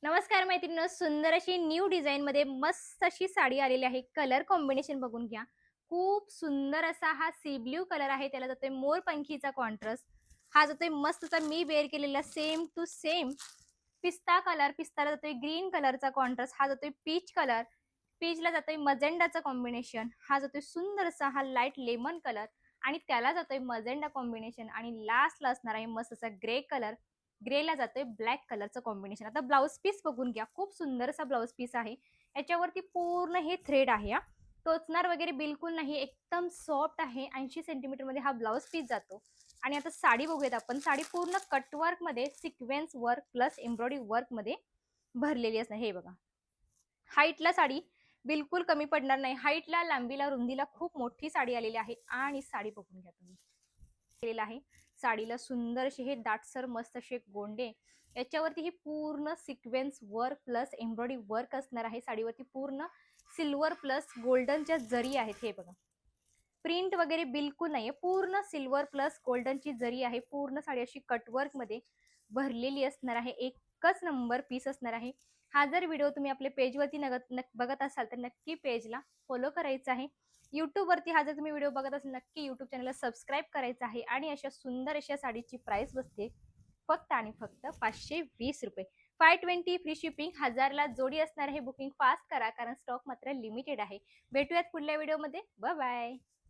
नमस्कार मैत्रिणींनो, सुंदर अशी न्यू डिझाइन मध्ये मस्त अशी साडी आलेली आहे. कलर कॉम्बिनेशन बघून घ्या. खूप सुंदर असा हा सी ब्ल्यू कलर आहे. त्याला जातोय मोरपंखीचा कॉन्ट्रास्ट. हा जातोय मस्त असा मी वेअर केलेला सेम टू सेम पिस्ता कलर. पिस्ताला जातोय ग्रीन कलरचा कॉन्ट्रास्ट. हा जातोय पीच कलर. पीचला जातोय मजेंडाचा कॉम्बिनेशन. हा जातोय सुंदर असा हा लाईट लेमन कलर आणि त्याला जातोय मजेंडा कॉम्बिनेशन आणि लास्टला असणार आहे मस्त असा ग्रे कलर. ग्रेला जातोय ब्लॅक कलरचं कॉम्बिनेशन. आता ब्लाउज पीस बघून घ्या. खूप सुंदर असा ब्लाउज पीस आहे. याच्यावरती पूर्ण हे थ्रेड आहे हा. टोचणार वगैरे बिलकुल नाही. एकदम सॉफ्ट आहे. 80 सेंटीमीटर मध्ये हा ब्लाउज पीस जातो. आणि आता साडी बघूयात आपण. साडी पूर्ण कटवर्क मध्ये sequence work plus embroidery work मध्ये भरलेली असणार. हे बघा, हाईटला साडी बिलकुल कमी पडणार नाही. हाईटला, लांबीला, रुंदीला खूप मोठी साडी आलेली आहे. आणि साडी बघून घ्या तुम्ही केलेला आहे. साडीला सुंदर असे हे दाटसर मस्त असे गोंडे. याच्यावरती ही पूर्ण sequence work plus embroidery work असणार आहे. साडीवरती पूर्ण सिल्वर प्लस गोल्डनच्या जरी आहेत. हे बघा, प्रिंट वगैरे बिलकुल नाहीये. पूर्ण सिल्वर प्लस गोल्डनची जरी आहे. पूर्ण साडी अशी कटवर्क मध्ये भरलेली असणार आहे. एकच नंबर पीस असणार आहे. हा जर व्हिडिओ तुम्ही आपल्या पेजवरती बघत असाल तर नक्की पेजला फॉलो करायचं आहे. YouTube वरती हा जर तुम्ही व्हिडिओ बघत असाल नक्की YouTube चॅनलला सबस्क्राईब करायचं आहे. आणि अशा सुंदर अशा साडीची प्राइस बसते फक्त आणि फक्त 520 रुपये. 520 फ्री शिपिंग. 1000ला जोडी असणार आहे. बुकिंग फास्ट करा कारण स्टॉक मात्र लिमिटेड आहे. भेटूयात पुढल्या व्हिडिओमध्ये. Bye bye.